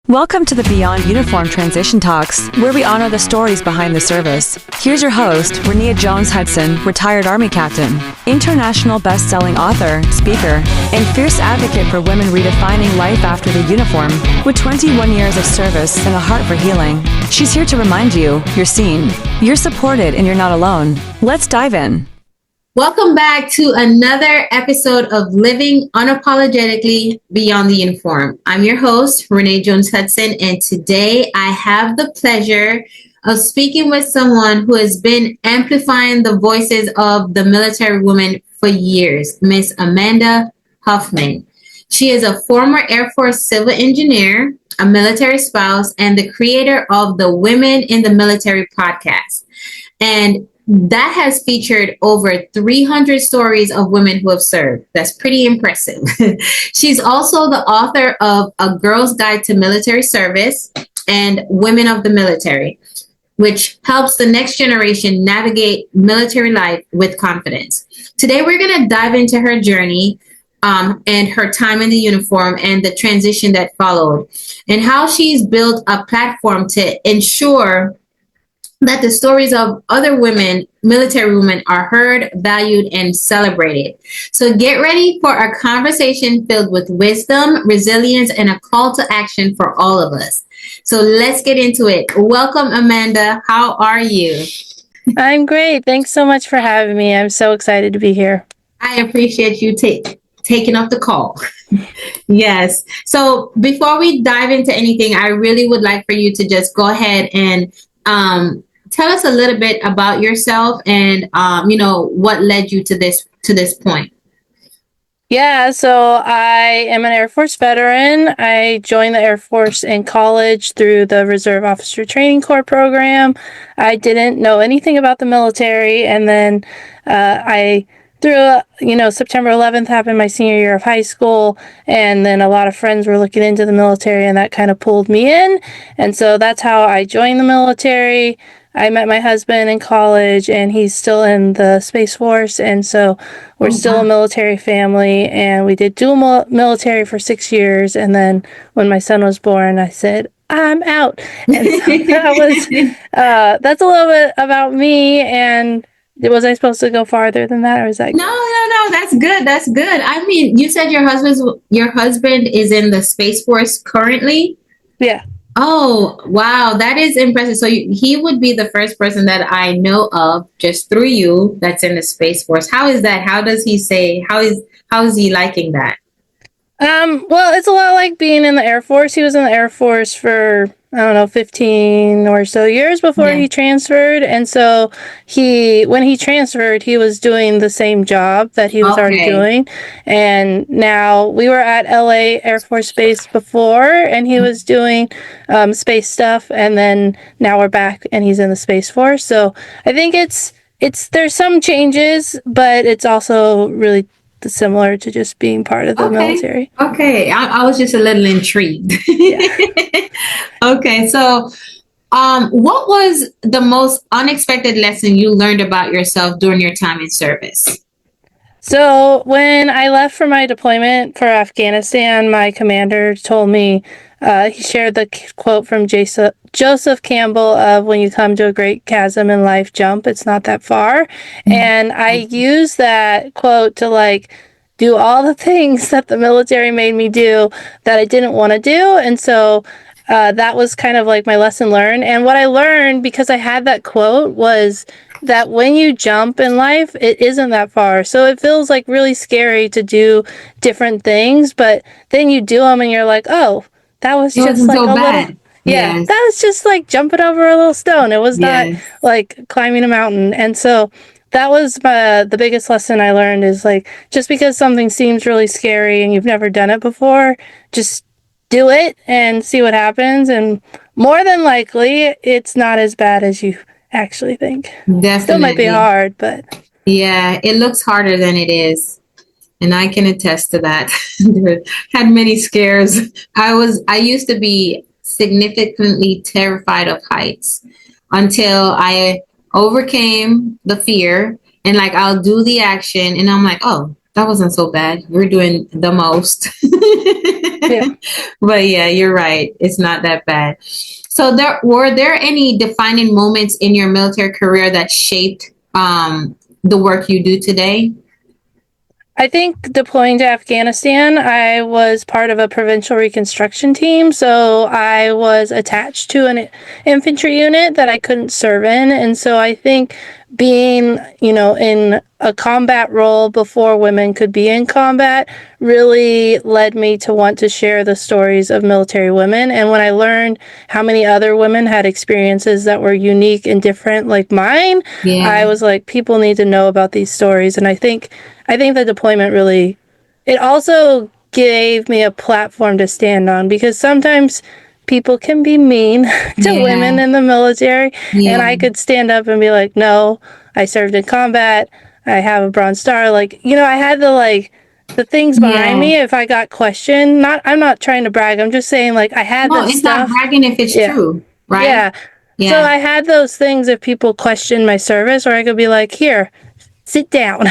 Welcome to the Beyond Uniform Transition Talks, where we honor the stories behind the service. Here's your host, Jones-Hudson, retired Army captain, international best-selling author, speaker, and fierce advocate for women redefining life after the uniform. With 21 years of service and a heart for healing, she's here to remind you, you're seen, you're supported, and you're not alone. Let's dive in. Welcome back to another episode of Living Unapologetically Beyond the Uniform. I'm your host, Renee Jones-Hudson, and today I have the pleasure of speaking with someone who has been amplifying the voices of the military women for years, Miss Amanda Huffman. She is a former Air Force civil engineer, a military spouse, and the creator of the Women in the Military podcast. And that has featured over 300 stories of women who have served. That's pretty impressive. She's also the author of A Girl's Guide to Military Service and Women of the Military, which helps the next generation navigate military life with confidence. Today, we're going to dive into her journey and her time in the uniform and the transition that followed, and how she's built a platform to ensure that the stories of other women, military women, are heard, valued, and celebrated. So get ready for a conversation filled with wisdom, resilience, and a call to action for all of us. So let's get into it. Welcome, Amanda. How are you? I'm great. Thanks so much for having me. I'm so excited to be here. I appreciate you taking up the call. Yes. So before we dive into anything, I really would like for you to just go ahead and tell us a little bit about yourself and, what led you to this point. Yeah, so I am an Air Force veteran. I joined the Air Force in college through the Reserve Officer Training Corps program. I didn't know anything about the military, and then September 11th happened my senior year of high school, and then a lot of friends were looking into the military, and that kind of pulled me in, and so that's how I joined the military. I met my husband in college, and he's still in the Space Force, and so we're still a military family, and we did dual military for 6 years, and then when my son was born, I said, I'm out. And so that's a little bit about me. And was I supposed to go farther than that, or was that good? No, that's good. That's good. I mean, you said your husband is in the Space Force currently? Yeah. Oh, wow. That is impressive. So he would be the first person that I know of just through you that's in the Space Force. How is that? How does he say, how is he liking that? Well, it's a lot like being in the Air Force. He was in the Air Force for, 15 or so years before he transferred. And so when he transferred, he was doing the same job that he was already doing. And now we were at LA Air Force Base before, and he was doing space stuff. And then now we're back and he's in the Space Force. So I think there's some changes, but it's also really similar to just being part of the military. Okay. I was just a little intrigued. Yeah. Okay. So what was the most unexpected lesson you learned about yourself during your time in service? So when I left for my deployment for Afghanistan, my commander told me, he shared the quote from Joseph Campbell of, when you come to a great chasm in life, jump, it's not that far. And I used that quote to do all the things that the military made me do that I didn't want to do. And so that was kind of like my lesson learned. And what I learned, because I had that quote, was that when you jump in life, it isn't that far. So it feels like really scary to do different things, but then you do them and you're like, oh, that was just like a little, that was just like jumping over a little stone. It was not like climbing a mountain. And so that was the biggest lesson I learned, is just because something seems really scary and you've never done it before, just do it and see what happens. And more than likely, it's not as bad as you actually think. Definitely. Still might be hard, but yeah, it looks harder than it is. And I can attest to that. Had many scares. I used to be significantly terrified of heights until I overcame the fear, and I'll do the action and I'm like, oh, That wasn't so bad. We're doing the most. Yeah. But yeah, you're right. It's not that bad. So were there any defining moments in your military career that shaped the work you do today? I think deploying to Afghanistan, I was part of a provincial reconstruction team. So I was attached to an infantry unit that I couldn't serve in. And so I think being, in a combat role before women could be in combat really led me to want to share the stories of military women. And when I learned how many other women had experiences that were unique and different like mine, I Yeah. was like, people need to know about these stories. And I think the deployment really, it also gave me a platform to stand on, because sometimes people can be mean to women Yeah. in the military, and Yeah. I could stand up and be like, no, I served in combat, I have a Bronze Star. Like, I had the things behind Yeah. me if I got questioned. I'm not trying to brag. I'm just saying, like, I had No, that it's not stuff. bragging if it's Yeah. true, right? Yeah. So Yeah. I had those things if people questioned my service, or I could be like, here, sit down.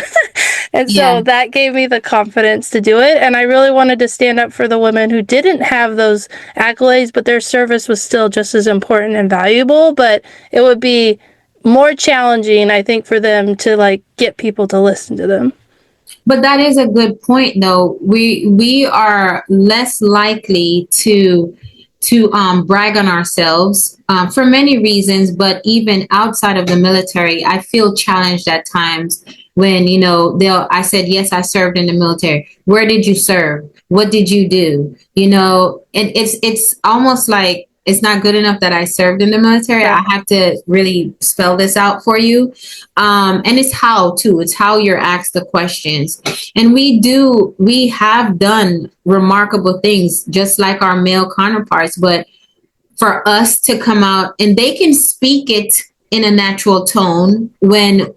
And Yeah. so that gave me the confidence to do it. And I really wanted to stand up for the women who didn't have those accolades, but their service was still just as important and valuable. But it would be more challenging, I think, for them to get people to listen to them. But that is a good point, though. We are less likely to brag on ourselves for many reasons. But even outside of the military, I feel challenged at times when they'll. I said yes, I served in the military. Where did you serve? What did you do? And it's almost like it's not good enough that I served in the military. I Right. have to really spell this out for you. And it's how too. It's how you're asked the questions. And we have done remarkable things just like our male counterparts, but for us to come out and they can speak it in a natural tone when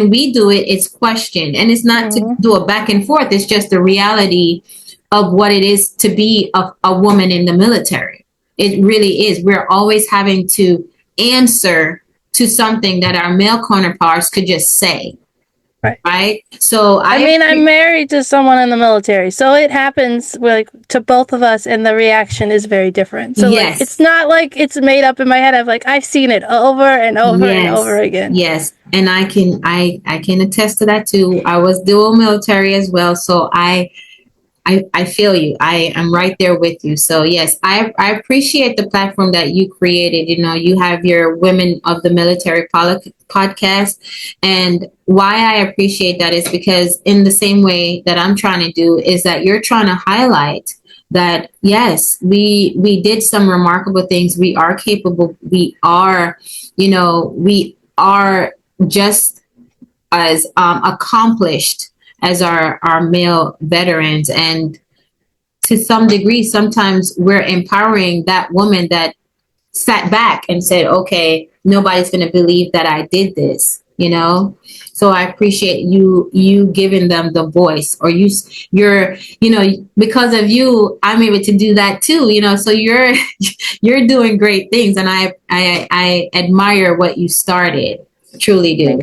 we do it, it's questioned. And it's not to Mm-hmm. do a back and forth. It's just the reality of what it is to be a woman in the military. It really is. We're always having to answer to something that our male counterparts could just say. Right. Right. So I mean, I'm married to someone in the military, so it happens to both of us, and the reaction is very different. So yes. it's not like it's made up in my head. I've seen it over and over and Yes. over again. Yes. And I can attest to that too. I was dual military as well. So I feel you. I am right there with you. So yes, I appreciate the platform that you created. You have your Women of the Military podcast. And why I appreciate that is because in the same way that I'm trying to do is that you're trying to highlight that yes, we did some remarkable things. We are capable. We are just as accomplished as our male veterans. And to some degree, sometimes we're empowering that woman that sat back and said, okay, nobody's going to believe that I did this. So I appreciate you giving them the voice, or you're because of you I'm able to do that too. So you're doing great things, and I admire what you started, truly do.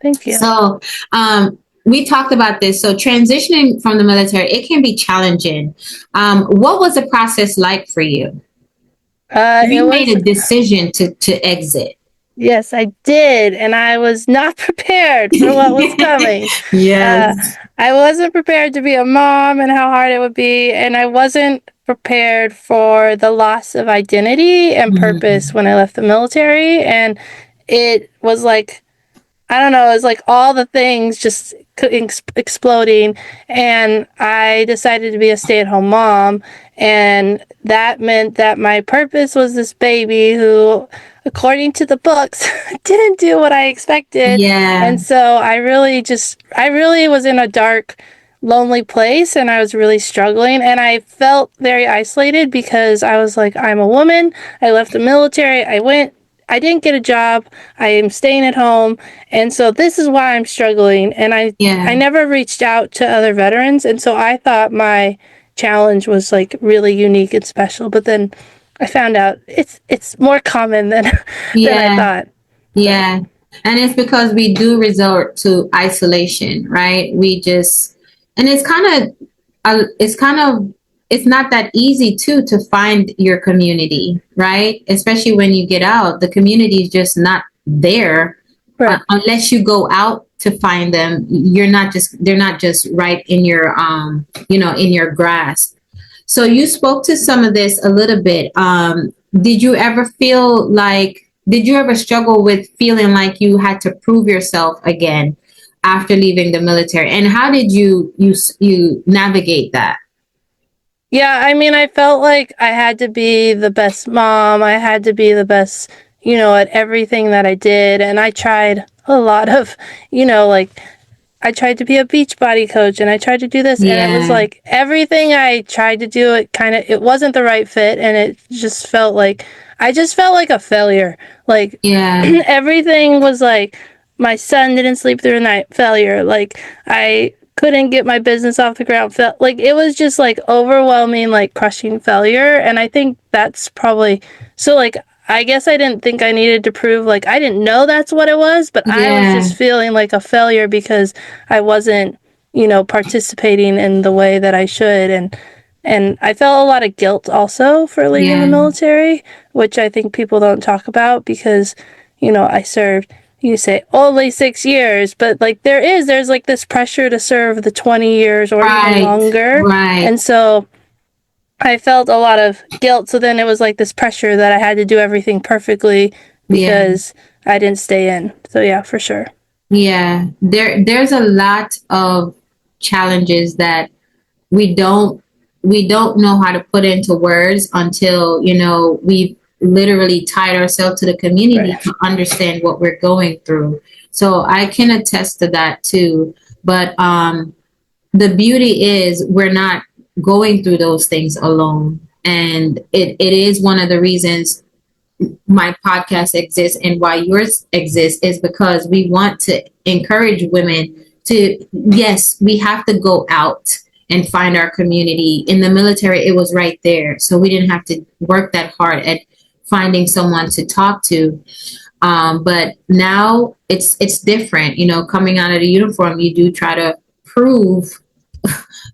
Thank you. So we talked about this. So transitioning from the military, it can be challenging. What was the process like for you? You made a decision to exit. Yes, I did, and I was not prepared for what was coming. Yes. I wasn't prepared to be a mom and how hard it would be, and I wasn't prepared for the loss of identity and purpose when I left the military. And it was like, I don't know, it was like all the things just exploding, and I decided to be a stay-at-home mom, and that meant that my purpose was this baby who, according to the books, didn't do what I expected. Yeah. And so I really was in a dark, lonely place, and I was really struggling, and I felt very isolated because I was like, I'm a woman, I left the military, I didn't get a job, I am staying at home, and so this is why I'm struggling. And I never reached out to other veterans, and so I thought my challenge was like really unique and special, but then I found out it's more common than I thought. Yeah. And it's because we do resort to isolation, right? We just And it's not that easy too to find your community, right? Especially when you get out, the community is just not there. Right. Unless you go out to find them. They're not just right in your in your grasp. So you spoke to some of this a little bit. Did you ever struggle with feeling like you had to prove yourself again after leaving the military? And how did you navigate that? Yeah, I mean, I felt like I had to be the best mom. I had to be the best, at everything that I did. And I tried a lot of, like, I tried to be a beach body coach and I tried to do this. Yeah. And it was like everything I tried to do, it wasn't the right fit. And it just felt like, I just felt like a failure. Like, Yeah. everything was like, my son didn't sleep through the night, failure. Like, I couldn't get my business off the ground, like, it was just like overwhelming, like crushing failure. And I think that's probably, so like, I guess I didn't think I needed to prove, like, I didn't know that's what it was, but I was just feeling like a failure because I wasn't, participating in the way that I should. And I felt a lot of guilt also for leaving the military, which I think people don't talk about because, I served, you say only 6 years, but like there's like this pressure to serve the 20 years or even longer. Right. And so I felt a lot of guilt. So then it was like this pressure that I had to do everything perfectly because I didn't stay in. So yeah, for sure. Yeah. There's a lot of challenges that we don't know how to put into words until, we've literally tied ourselves to the community to understand what we're going through. So I can attest to that too. But the beauty is we're not going through those things alone. And it is one of the reasons my podcast exists and why yours exists is because we want to encourage women to, yes, we have to go out and find our community. In the military, it was right there. So we didn't have to work that hard at finding someone to talk to. But now it's different. Coming out of the uniform, you do try to prove,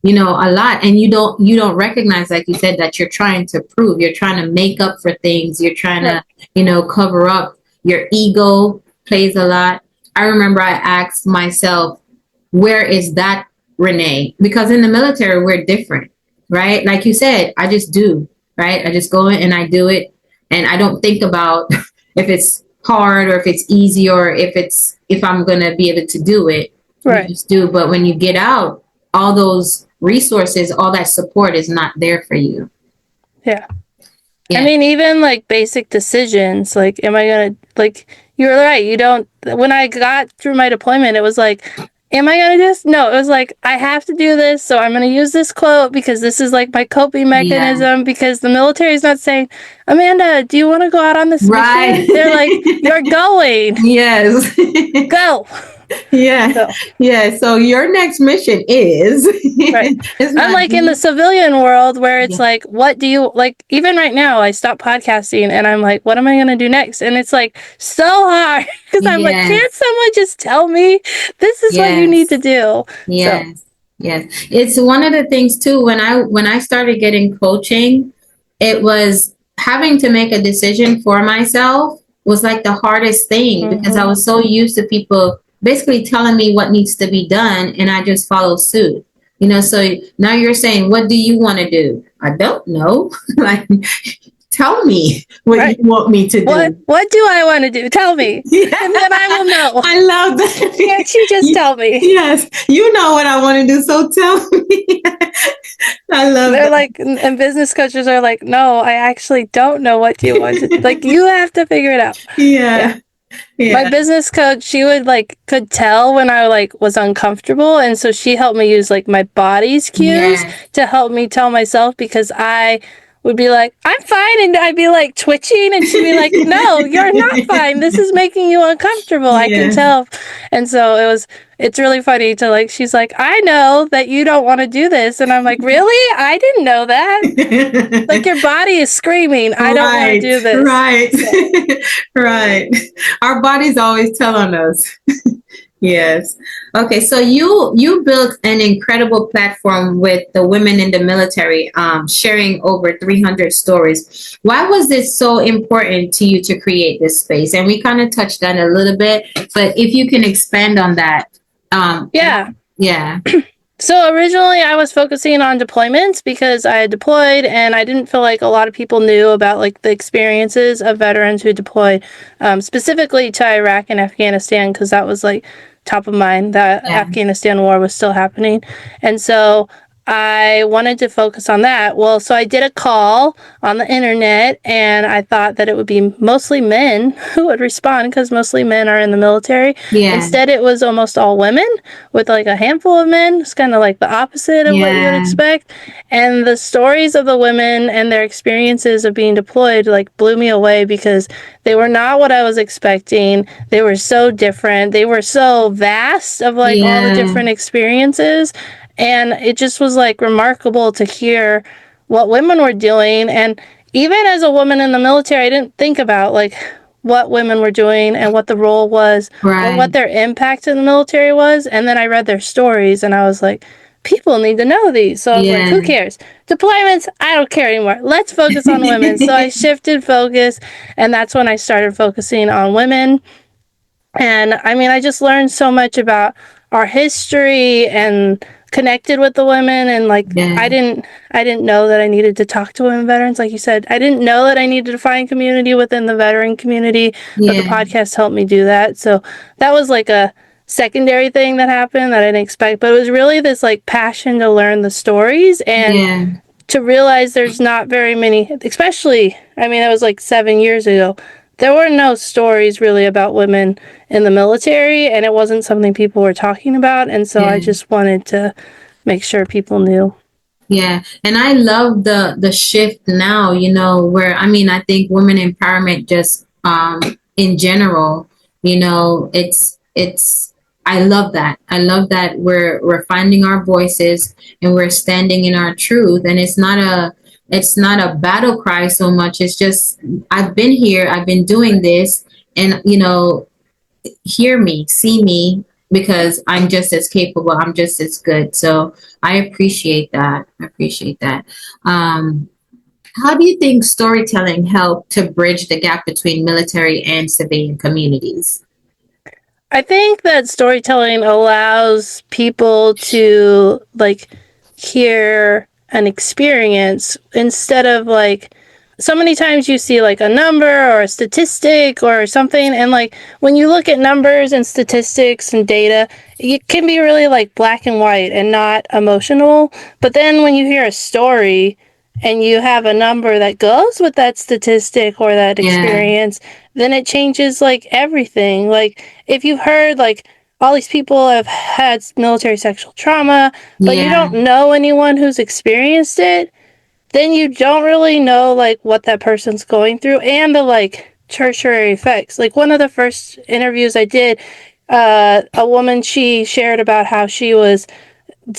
a lot. And you don't recognize, like you said, that you're trying to prove. You're trying to make up for things. You're trying to, cover up. Your ego plays a lot. I remember I asked myself, where is that Renee? Because in the military, we're different, right? Like you said, I just do, right? I just go in and I do it. And I don't think about if it's hard or if it's easy or if I'm going to be able to do it. Right. You just do. But when you get out, all those resources, all that support is not there for you. Yeah. I mean, even like basic decisions, like, am I going to, like, you're right. When I got through my deployment, it was like, am I going to do this? No, it was like, I have to do this. So I'm going to use this quote because this is like my coping mechanism because the military is not saying, Amanda, do you want to go out on this mission? They're like, you're going. Yes. Go. Yeah. So your next mission is right. Unlike in the civilian world where it's like, what do you like? Even right now, I stopped podcasting and I'm like, what am I going to do next? And it's like so hard because I'm like, can't someone just tell me this is what you need to do? Yes. So. Yes. It's one of the things too. When I started getting coaching, it was having to make a decision for myself was like the hardest thing because I was so used to people basically telling me what needs to be done and I just follow suit. So now you're saying, what do you want to do? I don't know. Like, tell me what you want me to do. What do I want to do? Tell me. And then I will know. I love that. Can't you just tell me? Yes. You know what I want to do, so tell me. I love They're that. like, and business coaches are like, no, I actually don't know what you want to do. Like, you have to figure it out. Yeah. My business coach, she could tell when I was uncomfortable, and so she helped me use my body's cues to help me tell myself because I would be like, I'm fine, and I'd be twitching, and she'd be like, no, you're not fine. This is making you uncomfortable. I can tell. And so it's really funny to she's like, I know that you don't want to do this, and I'm like, really? I didn't know that. Your body is screaming, I don't want to do this. Right. So. Right. Our body's always telling us. Yes. Okay. So you built an incredible platform with the women in the military, sharing over 300 stories. Why was it so important to you to create this space? And we kind of touched on it a little bit, but if you can expand on that. Yeah. Yeah. So originally I was focusing on deployments because I had deployed and I didn't feel like a lot of people knew about like the experiences of veterans who deployed, specifically to Iraq and Afghanistan, because that was like top of mind. That Yeah. Afghanistan war was still happening. And so I wanted to focus on that. Well, so I did a call on the internet and I thought that it would be mostly men who would respond because mostly men are in the military. Yeah. Instead, it was almost all women with like a handful of men. It's kind of like the opposite of what you would Yeah. expect. And the stories of the women and their experiences of being deployed like blew me away because they were not what I was expecting. They were so different. They were so vast of like all the Yeah. different experiences. And it just was like remarkable to hear what women were doing. And even as a woman in the military, I didn't think about like what women were doing and what the role was or Right. what their impact in the military was. And then I read their stories and I was like, people need to know these. So I was like, who cares? Deployments, I don't care anymore. Let's focus on women. So I shifted focus, and that's when I started focusing on women. And I mean, I just learned so much about our history and connected with the women. And like, Yeah. I didn't know that I needed to talk to women veterans. Like you said, I didn't know that I needed to find community within the veteran community, but the Yeah. podcast helped me do that. So that was like a secondary thing that happened that I didn't expect, but it was really this like passion to learn the stories and Yeah. to realize there's not very many, especially, I mean, that was like 7 years ago. There were no stories really about women in the military, and it wasn't something people were talking about. And so I Yeah. just wanted to make sure people knew. Yeah, and I love the shift now, where I mean, I think women empowerment just in general, it's I love that. I love that we're finding our voices and we're standing in our truth, and it's not a battle cry so much. It's just I've been here, I've been doing this, and hear me, see me, because I'm just as capable, I'm just as good. So I appreciate that. I appreciate that. How do you think storytelling helped to bridge the gap between military and civilian communities? I think that storytelling allows people to like hear an experience instead of like so many times you see like a number or a statistic or something, and like when you look at numbers and statistics and data, it can be really like black and white and not emotional. But then when you hear a story and you have a number that goes with that statistic or that experience, then it changes like everything. Like if you've heard like all these people have had military sexual trauma, but you don't know anyone who's experienced it, then you don't really know like what that person's going through and the like tertiary effects. Like one of the first interviews I did, a woman, she shared about how she was,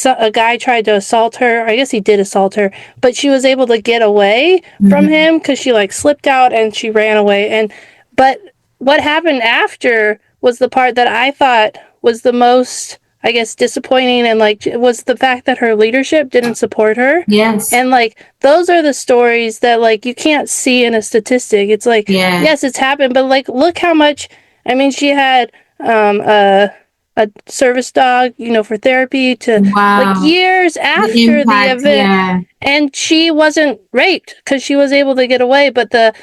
a guy tried to assault her. I guess he did assault her, but she was able to get away from him because she like slipped out and she ran away. But what happened after was the part that I thought was the most, I guess, disappointing, and like was the fact that her leadership didn't support her. Yes. And like those are the stories that like you can't see in a statistic. It's like, yes, it's happened, but like look how much. I mean, she had a service dog, for therapy to like years after the event, and she wasn't raped because she was able to get away. But the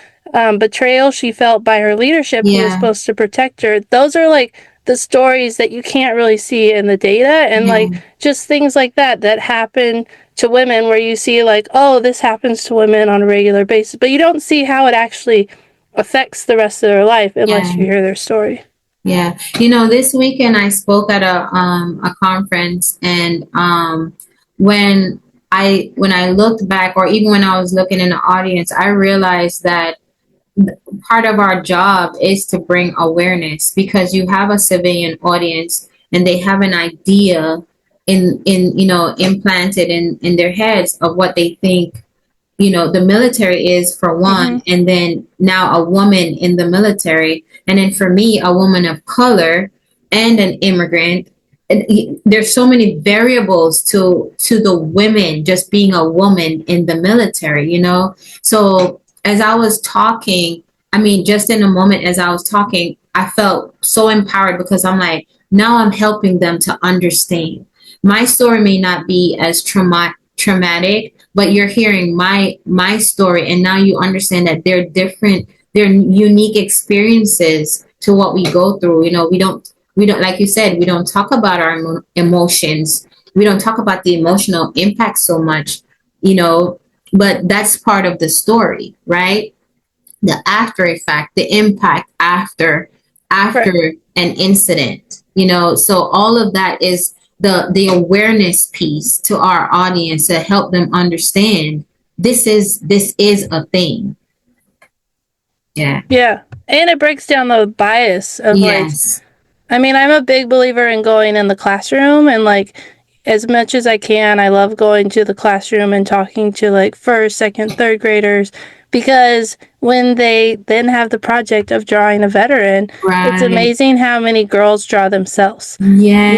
betrayal she felt by her leadership, who was supposed to protect her, those are like the stories that you can't really see in the data, and like just things like that happen to women where you see like, oh, this happens to women on a regular basis, but you don't see how it actually affects the rest of their life unless you hear their story. Yeah. This weekend I spoke at a conference, and when I looked back, or even when I was looking in the audience, I realized that part of our job is to bring awareness, because you have a civilian audience and they have an idea implanted in their heads of what they think the military is, for one, and then now a woman in the military, and then for me, a woman of color, and an immigrant. And there's so many variables to the women just being a woman in the military, you know. So as I was talking, I mean, just in a moment as I was talking, I felt so empowered because I'm like, now I'm helping them to understand. My story may not be as traumatic, but you're hearing my story, and now you understand that they're different, they're unique experiences to what we go through. You know, we don't, like you said, we don't talk about our emotions. We don't talk about the emotional impact so much, you know, but that's part of the story, right? The after effect, the impact after Right. an incident, you know. So all of that is the awareness piece to our audience to help them understand this is a thing. Yeah. Yeah. And it breaks down the bias of like, Yes. I mean, I'm a big believer in going in the classroom and like as much as I can, I love going to the classroom and talking to like first, second, third graders because when they then have the project of drawing a veteran, it's Right. amazing how many girls draw themselves. You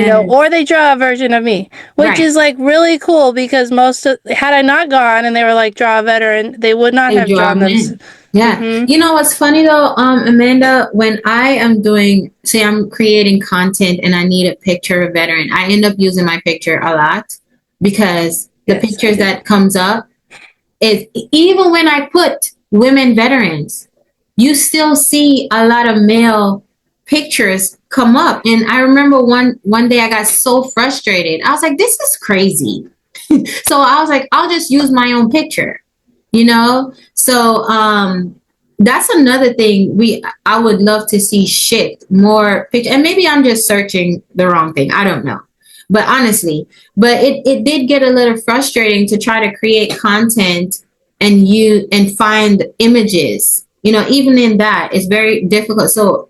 know, Yes. or they draw a version of me, which Right. is like really cool because had I not gone and they were like draw a veteran, they would not They have draw drawn them. men. Yeah. Mm-hmm. You know what's funny though, Amanda, when I am doing, say I'm creating content and I need a picture of veteran, I end up using my picture a lot because the Yes, I pictures do. that comes up is, even when I put women veterans, you still see a lot of male pictures come up. And I remember one day I got so frustrated. I was like, this is crazy. So I was like, I'll just use my own picture, you know? So that's another thing I would love to see shift more picture. And maybe I'm just searching the wrong thing. I don't know. But honestly, but it did get a little frustrating to try to create content and find images. You know, even in that, it's very difficult. So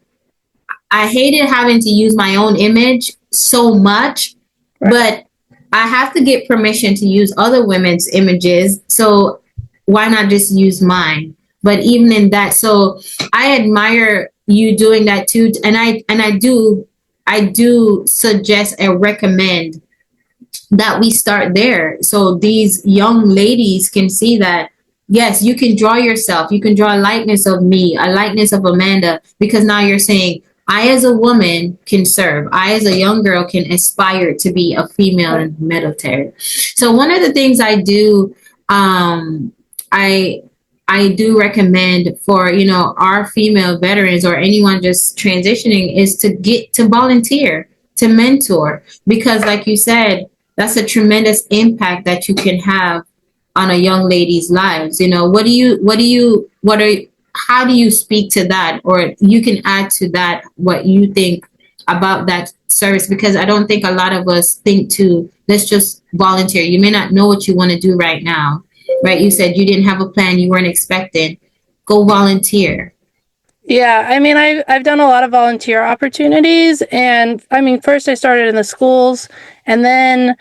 I hated having to use my own image so much, Right. but I have to get permission to use other women's images. So why not just use mine? But even in that, so I admire you doing that too. And I do suggest and recommend that we start there. So these young ladies can see that, yes, you can draw yourself. You can draw a likeness of me, a likeness of Amanda, because now you're saying, I as a woman can serve. I as a young girl can aspire to be a female Right. in the military. So one of the things I do, um, I I do recommend for, you know, our female veterans or anyone just transitioning is to get to volunteer, to mentor, because like you said, that's a tremendous impact that you can have on a young lady's lives. You know, how do you speak to that, or you can add to that what you think about that service? Because I don't think a lot of us think to, let's just volunteer. You may not know what you want to do right now, right? You said you didn't have a plan, you weren't expecting. Go volunteer. Yeah, I mean, I've done a lot of volunteer opportunities, and I mean, first I started in the schools, and then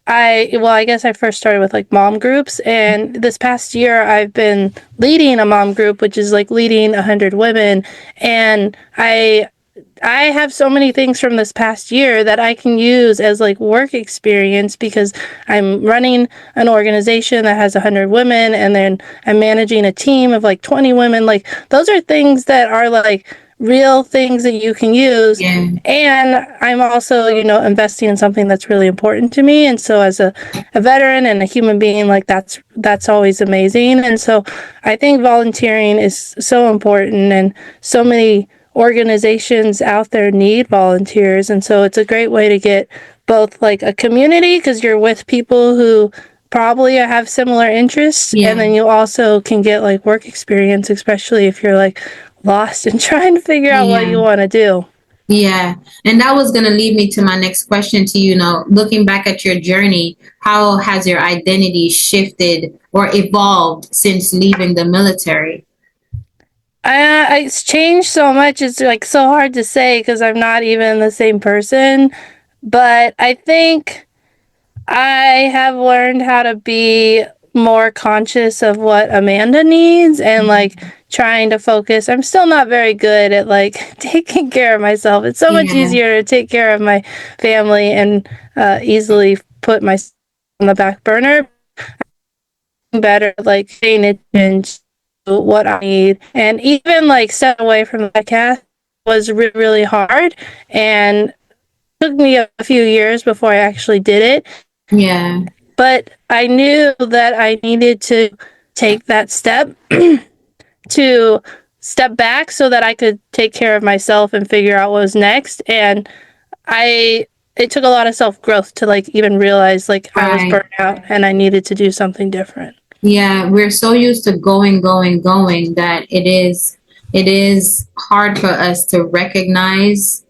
I guess I first started with like mom groups, and this past year I've been leading a mom group, which is like leading 100 women, and I have so many things from this past year that I can use as like work experience because I'm running an organization that has 100 women and then I'm managing a team of like 20 women. Like those are things that are like real things that you can use. Yeah. And I'm also, investing in something that's really important to me. And so as a veteran and a human being, like that's always amazing. And so I think volunteering is so important, and so many organizations out there need volunteers, and so it's a great way to get both like a community because you're with people who probably have similar interests, and Yeah. then you also can get like work experience, especially if you're like lost and trying to figure out what Yeah. you want to do. Yeah. And that was going to lead me to my next question to you. Now, looking back at your journey, how has your identity shifted or evolved since leaving the military? It's changed so much. It's like so hard to say because I'm not even the same person. But I think I have learned how to be more conscious of what Amanda needs and like trying to focus. I'm still not very good at like taking care of myself. It's so much Yeah. easier to take care of my family and easily put myself on the back burner. Better like paying attention to what I need, and even like step away from the podcast was really hard, and it took me a few years before I actually did it. Yeah. But I knew that I needed to take that step to step back so that I could take care of myself and figure out what was next. And it took a lot of self-growth to like even realize like I was Right. burnt out and I needed to do something different. Yeah, we're so used to going that it is hard for us to recognize,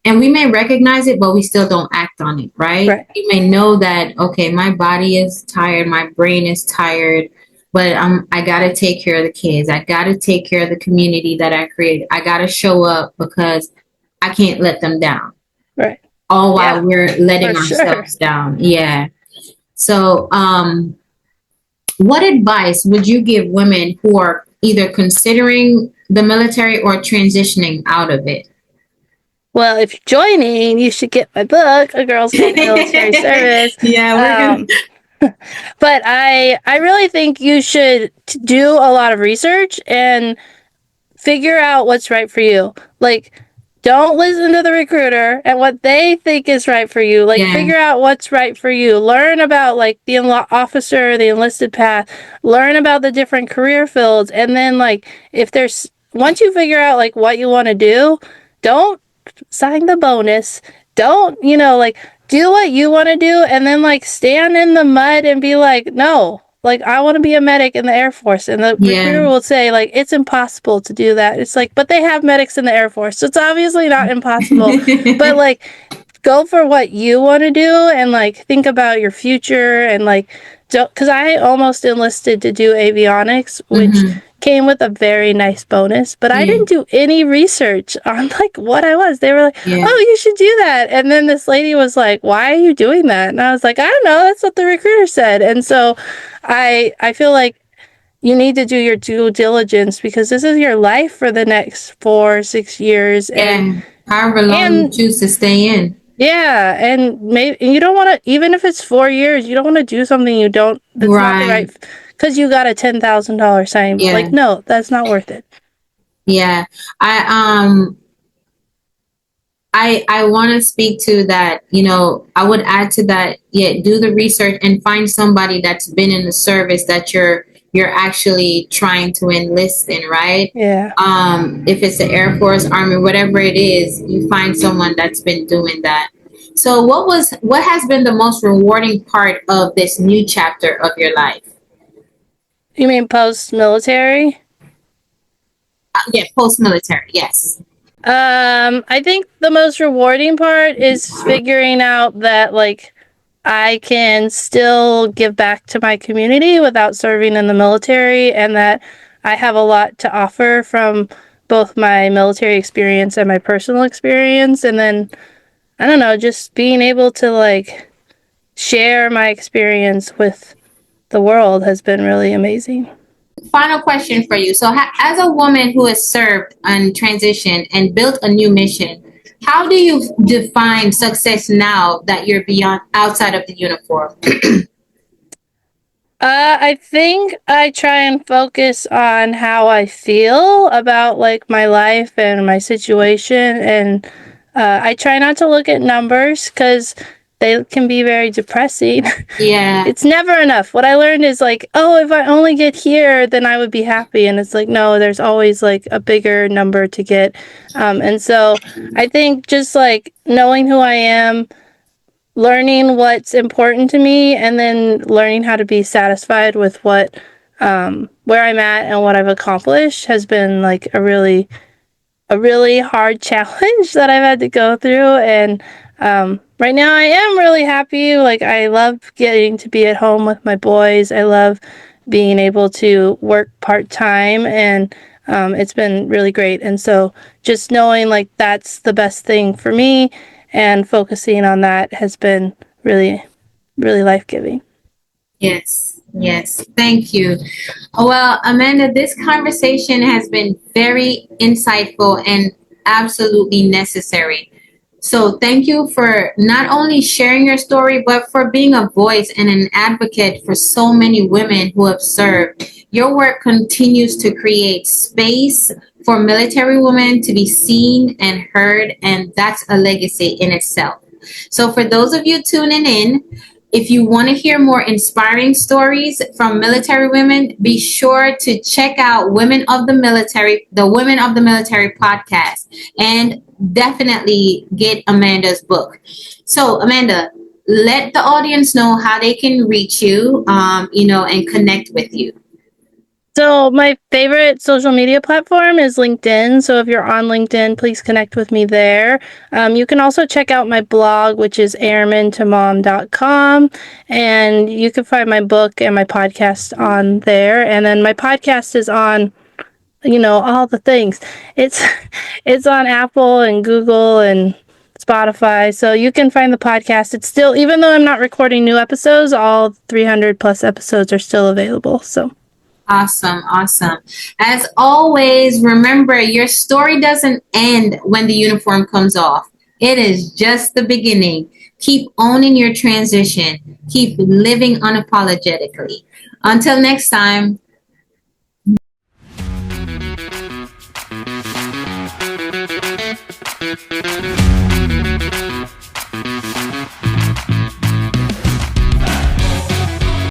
and we may recognize it, but we still don't act on it, right? Right. You may know that, okay, my body is tired, my brain is tired, but I gotta take care of the kids. I gotta take care of the community that I created. I gotta show up because I can't let them down. Right. All while Yeah, we're letting for sure. ourselves down. Yeah. So, what advice would you give women who are either considering the military or transitioning out of it? Well, if you're joining, you should get my book, A Girl's Guide to Military Service. Yeah, we're gonna. But I really think you should do a lot of research and figure out what's right for you. Like, don't listen to the recruiter and what they think is right for you. Like, Yeah. figure out what's right for you. Learn about, like, the officer, the enlisted path. Learn about the different career fields. And then, like, once you figure out, like, what you want to do, don't sign the bonus. Don't, like, do what you want to do and then, like, stand in the mud and be like, no. Like, I want to be a medic in the Air Force. And the recruiter will say, like, it's impossible to do that. It's like, but they have medics in the Air Force. So it's obviously not impossible. But, like, go for what you want to do and, like, think about your future and, like, because I almost enlisted to do avionics, which came with a very nice bonus, but I didn't do any research on like what I was. They were like, oh, you should do that. And then this lady was like, why are you doing that? And I was like, I don't know. That's what the recruiter said. And so I feel like you need to do your due diligence because this is your life for the next 4-6 years. And however long you choose to stay in. Yeah, and maybe you don't want to, even if it's 4 years, you don't want to do something that's not the right, because you got a $10,000 signing. Yeah. Like, no, that's not worth it. Yeah, I want to speak to that. I would add to that. Yeah, do the research and find somebody that's been in the service that you're actually trying to enlist in, right? Yeah. If it's the Air Force, Army, whatever it is, you find someone that's been doing that. So what has been the most rewarding part of this new chapter of your life? You mean post-military? Yeah, post-military, yes. I think the most rewarding part is figuring out that, like, I can still give back to my community without serving in the military, and that I have a lot to offer from both my military experience and my personal experience. And then, I don't know, just being able to, like, share my experience with the world has been really amazing. Final question for you. So as a woman who has served and transitioned and built a new mission, how do you define success now that you're beyond outside of the uniform? I think I try and focus on how I feel about like my life and my situation, and I try not to look at numbers because they can be very depressing. Yeah. It's never enough. What I learned is like, oh, if I only get here, then I would be happy. And it's like, no, there's always like a bigger number to get. And so I think just like knowing who I am, learning what's important to me, and then learning how to be satisfied with what, where I'm at and what I've accomplished has been like a really hard challenge that I've had to go through. And right now I am really happy. Like, I love getting to be at home with my boys. I love being able to work part-time, and it's been really great. And so just knowing like that's the best thing for me and focusing on that has been really, really life-giving. Yes. Yes, thank you. Well, Amanda, this conversation has been very insightful and absolutely necessary. So, thank you for not only sharing your story, but for being a voice and an advocate for so many women who have served. Your work continues to create space for military women to be seen and heard, and that's a legacy in itself. So, for those of you tuning in, if you want to hear more inspiring stories from military women, be sure to check out the Women of the Military podcast, and definitely get Amanda's book. So, Amanda, let the audience know how they can reach you, and connect with you. So my favorite social media platform is LinkedIn. So if you're on LinkedIn, please connect with me there. You can also check out my blog, which is airmantomom.com. And you can find my book and my podcast on there. And then my podcast is on, all the things. It's it's on Apple and Google and Spotify. So you can find the podcast. It's still, even though I'm not recording new episodes, all 300 plus episodes are still available. So Awesome, awesome. As always, remember your story doesn't end when the uniform comes off. It is just the beginning. Keep owning your transition. Keep living unapologetically. Until next time.